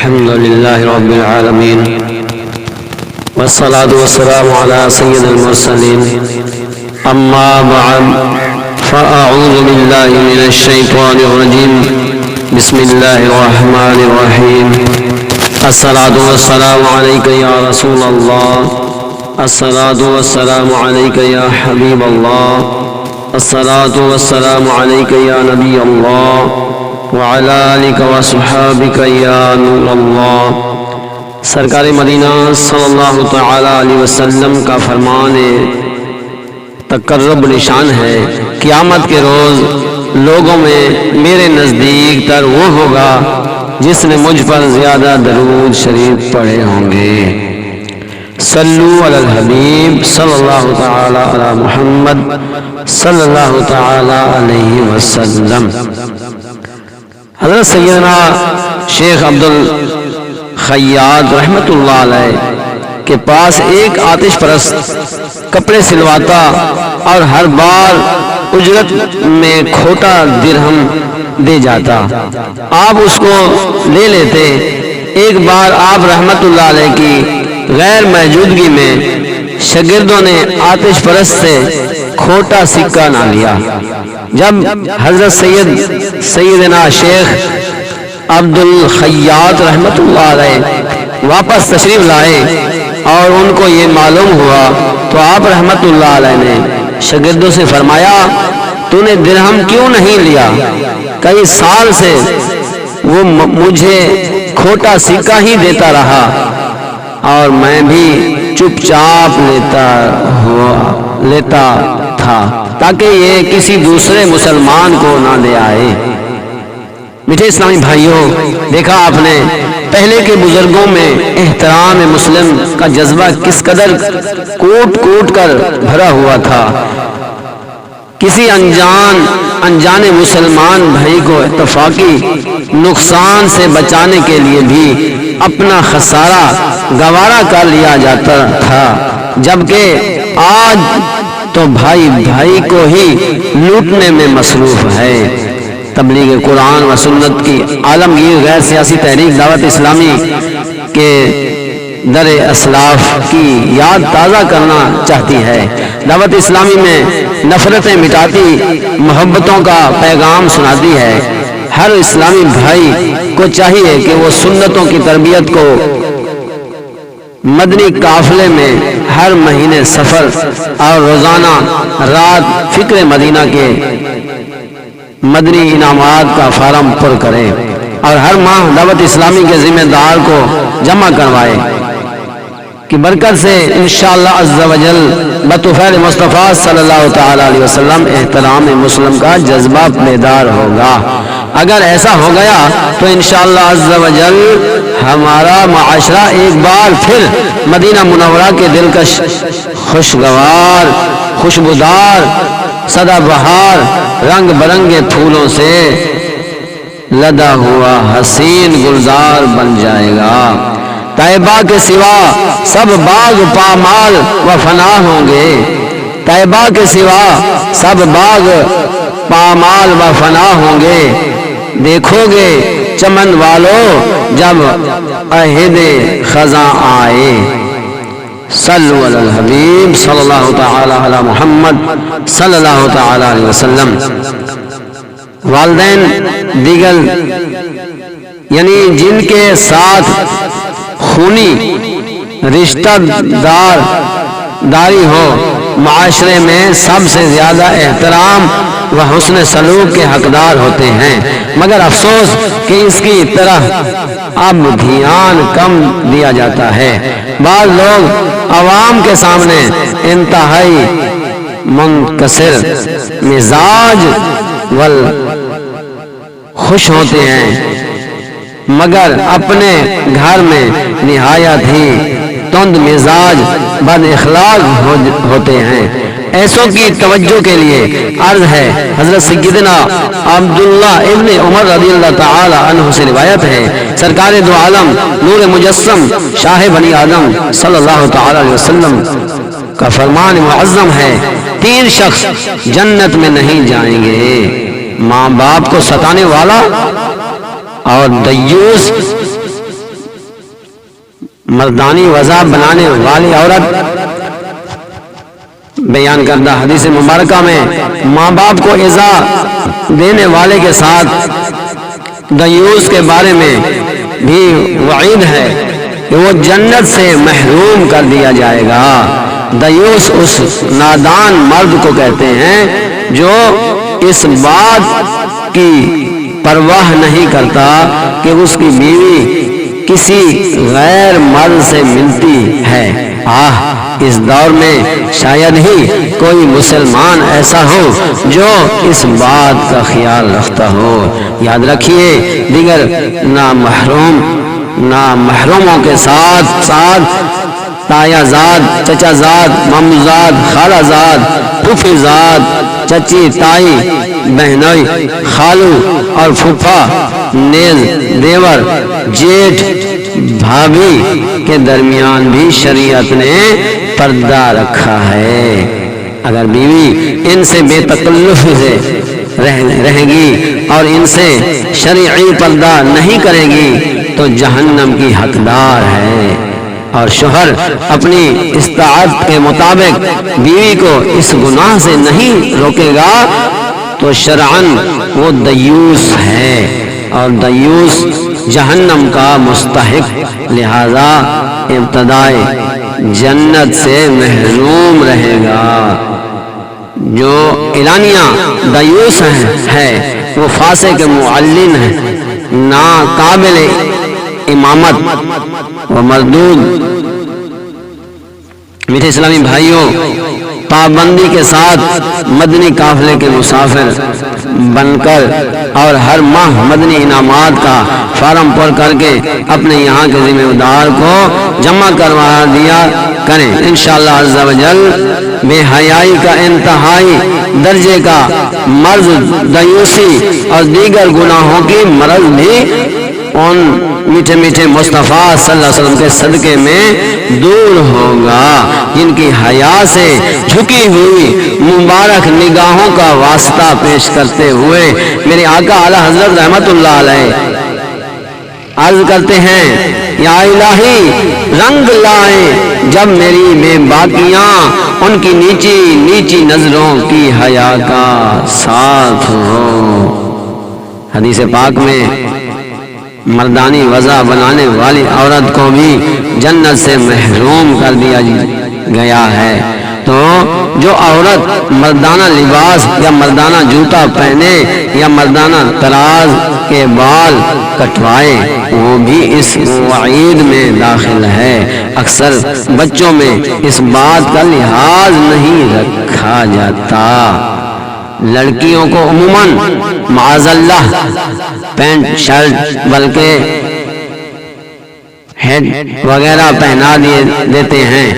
الحمد لله رب العالمين والصلاة والسلام على سيد المرسلين أما بعد فأعوذ بالله من الشيطان الرجيم بسم الله الرحمن الرحيم الصلاة والسلام عليك يا رسول الله الصلاة والسلام عليك يا حبيب الله الصلاة والسلام عليك يا نبي الله وعلى آلك وصحابك يا نور اللہ۔ سرکار مدینہ صلی اللہ تعالی علیہ وسلم کا فرمان تقرب نشان ہے، قیامت کے روز لوگوں میں میرے نزدیک تر وہ ہوگا جس نے مجھ پر زیادہ درود شریف پڑھے ہوں گے۔ صلو علی الحبیب صلی اللہ تعالی علی محمد صلی اللہ تعالی علیہ وسلم۔ حضرت سیدنا شیخ عبد الخیاط رحمۃ اللہ علیہ کے پاس ایک آتش پرست کپڑے سلواتا اور ہر بار اجرت میں کھوٹا درہم دے جاتا، آپ اس کو لے لیتے۔ ایک بار آپ رحمۃ اللہ علیہ کی غیر موجودگی میں شاگردوں نے آتش پرست سے کھوٹا سکہ نہ لیا۔ جب حضرت سیدنا شیخ عبد الخیاط رحمۃ اللہ علیہ واپس تشریف لائے اور ان کو یہ معلوم ہوا تو آپ رحمۃ اللہ علیہ نے شاگردوں سے فرمایا، تو نے درہم کیوں نہیں لیا؟ کئی سال سے وہ مجھے کھوٹا سکہ ہی دیتا رہا اور میں بھی چپ چاپ لیتا تھا تاکہ یہ کسی دوسرے مسلمان کو نہ دے آئے۔ میٹھے اسلامی بھائیوں، دیکھا آپ نے پہلے کے بزرگوں میں احترام مسلم کا جذبہ کس قدر کوٹ کوٹ کر بھرا ہوا تھا۔ کسی انجان مسلمان بھائی کو اتفاقی نقصان سے بچانے کے لیے بھی اپنا خسارہ گوارا کر لیا جاتا تھا، جبکہ آج تو بھائی بھائی کو ہی لوٹنے میں مصروف ہے۔ تبلیغ قرآن و سنت کی عالمگیر غیر سیاسی تحریک دعوت اسلامی کے در اسلاف کی یاد تازہ کرنا چاہتی ہے۔ دعوت اسلامی میں نفرتیں مٹاتی، محبتوں کا پیغام سناتی ہے۔ ہر اسلامی بھائی کو چاہیے کہ وہ سنتوں کی تربیت کو مدنی قافلے میں ہر مہینے سفر اور روزانہ رات فکر مدینہ کے مدنی انعامات کا فارم پر کرے اور ہر ماہ دعوت اسلامی کے ذمہ دار کو جمع کروائے کہ برکت سے انشاءاللہ عز و جل بطفیل مصطفیٰ صلی اللہ تعالی علیہ وسلم احترام مسلم کا جذبہ بیدار ہوگا۔ اگر ایسا ہو گیا تو انشاءاللہ عز و جل ہمارا معاشرہ ایک بار پھر مدینہ منورہ کے دلکش خوشگوار خوشبودار سدا بہار رنگ برنگے پھولوں سے لدا ہوا حسین گلزار بن جائے گا۔ طیبہ کے سوا سب باغ پامال و فنا ہوں گے، طیبہ کے سوا سب باغ پامال و فنا ہوں گے۔ دیکھو گے چمن والو جب عہد خزاں آئے۔ صلو علی الحبیب صلی اللہ تعالی علی محمد صلی اللہ تعالی علیہ وسلم۔ والدین دیگر یعنی جن کے ساتھ خونی رشتہ داری ہو، معاشرے میں سب سے زیادہ احترام و حسن سلوک کے حقدار ہوتے ہیں، مگر افسوس کہ اس کی طرح اب دھیان کم دیا جاتا ہے۔ بعض لوگ عوام کے سامنے انتہائی منکسر مزاج خوش ہوتے ہیں، مگر اپنے گھر میں نہایت ہی تند مزاج بد اخلاق ہوتے ہیں۔ ایسوں کی توجہ کے لیے عرض ہے، حضرت سیدنا عبداللہ ابن عمر رضی اللہ تعالی عنہ سے روایت ہے، سرکار دو عالم نور مجسم شاہ بنی آدم صلی اللہ تعالی علیہ وسلم کا فرمان معظم ہے، 3 شخص جنت میں نہیں جائیں گے، ماں باپ کو ستانے والا اور دیوس مردانی وضع بنانے والی عورت بیان کردہ حدیث مبارکہ میں ماں باپ کو ایذا دینے والے کے ساتھ دیوس کے بارے میں بھی وعید ہے کہ وہ جنت سے محروم کر دیا جائے گا۔ دیوس اس نادان مرد کو کہتے ہیں جو اس بات کی پرواہ نہیں کرتا کہ اس کی بیوی کسی غیر مرد سے ملتی ہے۔ اس دور میں شاید ہی کوئی مسلمان ایسا ہو جو اس بات کا خیال رکھتا ہو۔ یاد رکھیے، دیگر نامحرموں کے ساتھ تایا زاد، چچا زاد، مامو زاد، خالہ زاد، پھوپھی زاد، چچی، تائی، بہنوئی، خالو اور پھوپھا، نیز، دیور، جیٹھ، بھابھی کے درمیان بھی شریعت نے پردہ رکھا ہے۔ اگر بیوی ان سے بے تکلف سے رہے گی اور ان سے شرعی پردہ نہیں کرے گی تو جہنم کی حقدار ہے، اور شوہر اپنی استطاعت کے مطابق بیوی کو اس گناہ سے نہیں روکے گا تو شرعاً وہ دیوس ہے اور دیوس جہنم کا مستحق، لہذا ابتدائے جنت سے محروم رہے گا۔ جو اعلانیہ دیوس ہے وہ فاسق معلن ہے، ناقابل امامت و مردود۔ میٹھے اسلامی بھائیوں، پابندی کے ساتھ مدنی قافلے کے مسافر بن کر اور ہر ماہ مدنی انعامات کا فارم پر کر کے اپنے یہاں کے ذمہ دار کو جمع کروا دیا کریں۔ انشاءاللہ عز و جل بے حیائی کا انتہائی درجے کا مرض، دیوسی اور دیگر گناہوں کی مرض بھی ان میٹھے میٹھے مصطفیٰ صلی اللہ علیہ وسلم کے صدقے میں دور ہوگا، جن کی حیا سے جھکی ہوئی مبارک نگاہوں کا واسطہ پیش کرتے ہوئے میرے آقا اعلی حضرت رحمت اللہ علیہ عرض کرتے ہیں، یا الہی رنگ لائے جب میری بے باکیاں ان کی نیچی نیچی نظروں کی حیا کا ساتھ ہو۔ حدیث پاک میں مردانی وضع بنانے والی عورت کو بھی جنت سے محروم کر دیا گیا ہے۔ تو جو عورت مردانہ لباس یا مردانہ جوتا پہنے یا مردانہ طراز کے بال کٹوائے وہ بھی اس وعید میں داخل ہے۔ اکثر بچوں میں اس بات کا لحاظ نہیں رکھا جاتا۔ لڑکیوں کو عموماً معاذ اللہ پینٹ شرٹ بلکہ ہیڈ وغیرہ پہنا دیتے ہیں،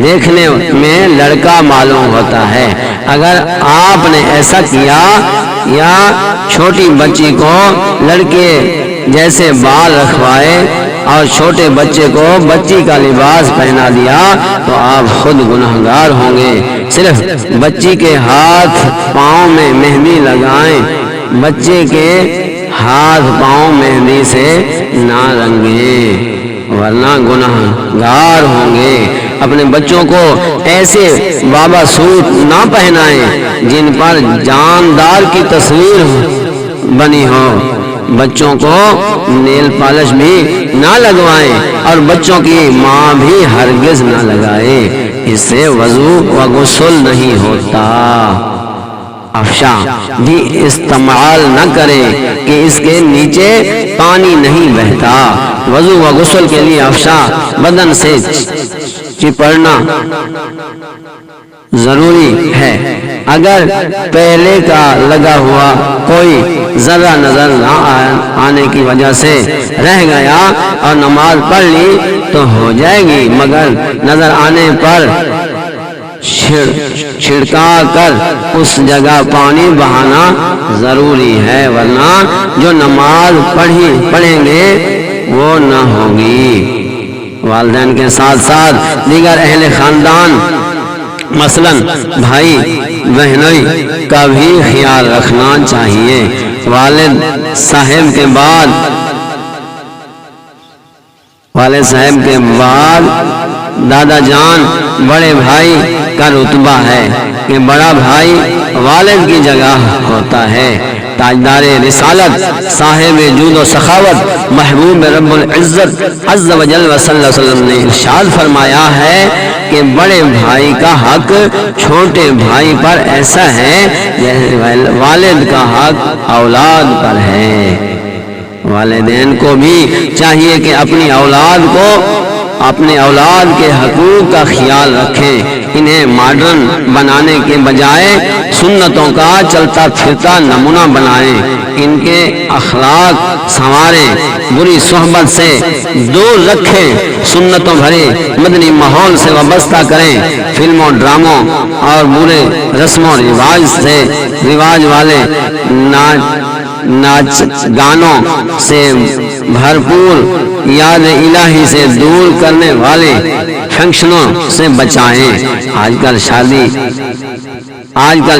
دیکھنے میں لڑکا معلوم ہوتا ہے۔ اگر آپ نے ایسا کیا یا چھوٹی بچی کو لڑکے جیسے بال رکھوائے اور چھوٹے بچے کو بچی کا لباس پہنا دیا تو آپ خود گنہگار ہوں گے۔ صرف بچی کے ہاتھ پاؤں میں مہندی لگائیں، بچے کے ہاتھ پاؤں مہندی سے نہ رنگیں ورنہ گنہگار ہوں گے۔ اپنے بچوں کو ایسے بابا سوٹ نہ پہنائیں جن پر جاندار کی تصویر بنی ہو۔ بچوں کو نیل پالش بھی نہ لگوائیں اور بچوں کی ماں بھی ہرگز نہ لگائے، اس سے وضو و غسل نہیں ہوتا۔ افشا بھی استعمال نہ کرے کہ اس کے نیچے پانی نہیں بہتا۔ وضو و غسل کے لیے افشا بدن سے چپڑنا ضروری ہے۔ اگر پہلے کا لگا ہوا کوئی ذرہ نظر نہ آنے کی وجہ سے رہ گیا اور نماز پڑھ لی تو ہو جائے گی، مگر نظر آنے پر چھڑکا کر اس جگہ پانی بہانا ضروری ہے، ورنہ جو نماز پڑھیں گے وہ نہ ہوگی۔ والدین کے ساتھ ساتھ دیگر اہل خاندان مثلا بھائی بہنوئی کا بھی خیال رکھنا چاہیے۔ والد صاحب کے بعد والد صاحب کے بعد دادا جان بڑے بھائی کا رتبہ ہے کہ بڑا بھائی والد کی جگہ ہوتا ہے۔ تاجدار رسالت، صاحب جود و سخاوت، محبوب رب العزت عز و جل و صلی اللہ علیہ وسلم نے ارشاد فرمایا ہے کہ بڑے بھائی کا حق چھوٹے بھائی پر ایسا ہے جیسے والد کا حق اولاد پر ہے۔ والدین کو بھی چاہیے کہ اپنی اولاد کو اپنے اولاد کے حقوق کا خیال رکھیں، انہیں ماڈرن بنانے کے بجائے سنتوں کا چلتا پھرتا نمونہ بنائیں، ان کے اخلاق سنواریں، بری صحبت سے دور رکھیں، سنتوں بھرے مدنی ماحول سے وابستہ کریں، فلموں ڈراموں اور برے رسم و رواج والے ناچ گانوں سے بھرپور یاد الہی سے دور کرنے والے فنکشنوں سے بچائیں۔ آج کل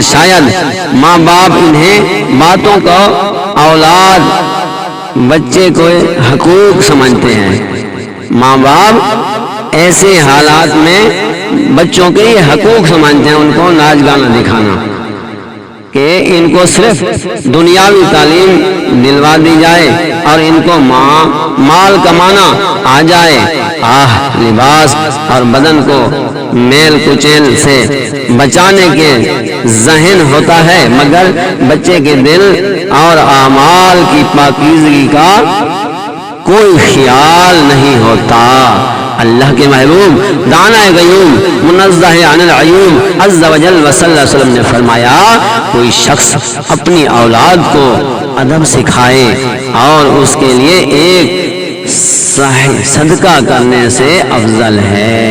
شاید ماں باپ انہیں باتوں کو اولاد بچے کو حقوق سمجھتے ہیں۔ ماں باپ ایسے حالات میں بچوں کے یہ حقوق سمجھتے ہیں، ان کو ناچ گانا دکھانا کہ ان کو صرف دنیاوی تعلیم دلوا دی جائے اور ان کو مال کمانا آ جائے، لباس اور بدن کو میل کچیل سے بچانے کے ذہن ہوتا ہے، مگر بچے کے دل اور اعمال کی پاکیزگی کا کوئی خیال نہیں ہوتا۔ اللہ کے محبوب دانا قیوم منزہ عن العیوب عز و جل و صلی اللہ علیہ وسلم نے فرمایا، کوئی شخص اپنی اولاد کو ادب سکھائے اور اس کے لیے ایک صدقہ کرنے سے افضل ہے۔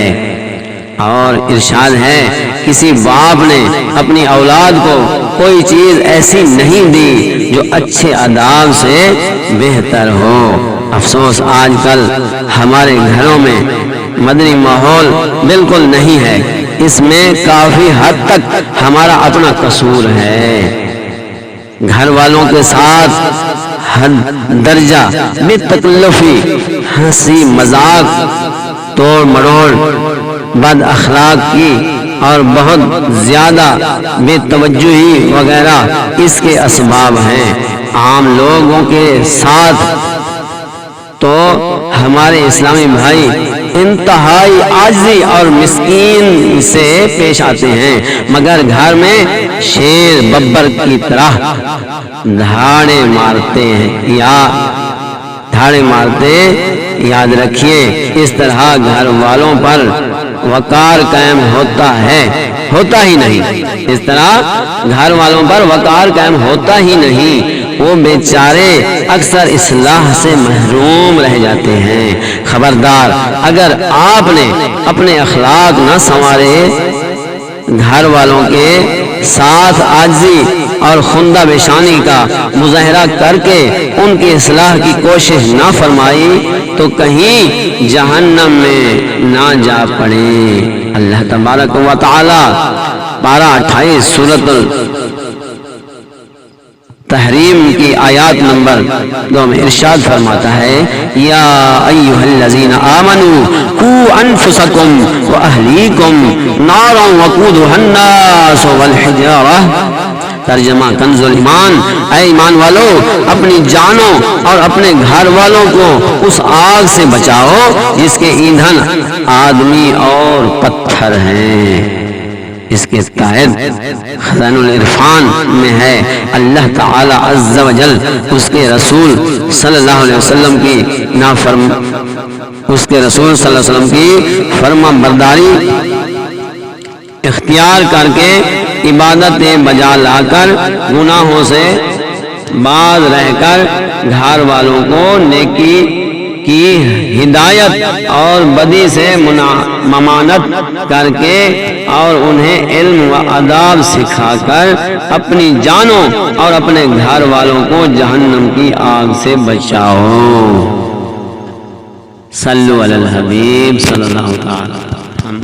اور ارشاد ہے، کسی باپ نے اپنی اولاد کو کوئی چیز ایسی نہیں دی جو اچھے آداب سے بہتر ہو۔ افسوس آج کل ہمارے گھروں میں مدنی ماحول بالکل نہیں ہے، اس میں کافی حد تک ہمارا اپنا قصور ہے۔ گھر والوں کے ساتھ حد درجہ بے تکلفی، ہنسی مذاق، توڑ مڑوڑ، بد اخلاقی اور بہت زیادہ بے توجہی وغیرہ اس کے اسباب ہیں۔ عام لوگوں کے ساتھ تو ہمارے اسلامی بھائی انتہائی عاجزی اور مسکین سے پیش آتے ہیں، مگر گھر میں شیر ببر کی طرح دھاڑے مارتے ہیں یاد رکھیے، اس طرح گھر والوں پر وقار قائم ہوتا ہی نہیں، اس طرح گھر والوں پر وقار قائم ہوتا ہی نہیں، وہ بیچارے اکثر اصلاح سے محروم رہ جاتے ہیں۔ خبردار، اگر آپ نے اپنے اخلاق نہ سنوارے، گھر والوں کے ساتھ عاجزی اور خندہ پیشانی کا مظاہرہ کر کے ان کی اصلاح کی کوشش نہ فرمائی تو کہیں جہنم میں نہ جا پڑے۔ اللہ تبارک و تعالی پارہ 28 سورۃ تحریم کی آیات نمبر 2 میں ارشاد فرماتا ہے، یا ایھا الذین آمنوا قوا انفسکم واہلیکم نارا وقودھا الناس والحجارہ۔ ترجمہ کنز الایمان، اے ایمان والو، اپنی جانوں اور اپنے گھر والوں کو اس آگ سے بچاؤ جس کے ایندھن آدمی اور پتھر ہیں۔ اس کے تحت خزائن العرفان میں ہے، اللہ تعالی عز و جل اس کے رسول صلی اللہ علیہ وسلم کی فرما برداری اختیار کر کے عبادتیں بجا لا کر گناہوں سے باز رہ کر گھر والوں کو نیکی کی ہدایت اور بدی سے ممانعت کر کے اور انہیں علم و آداب سکھا کر اپنی جانوں اور اپنے گھر والوں کو جہنم کی آگ سے بچاؤ۔ صلو علی الحبیب صلی اللہ علیہ وسلم۔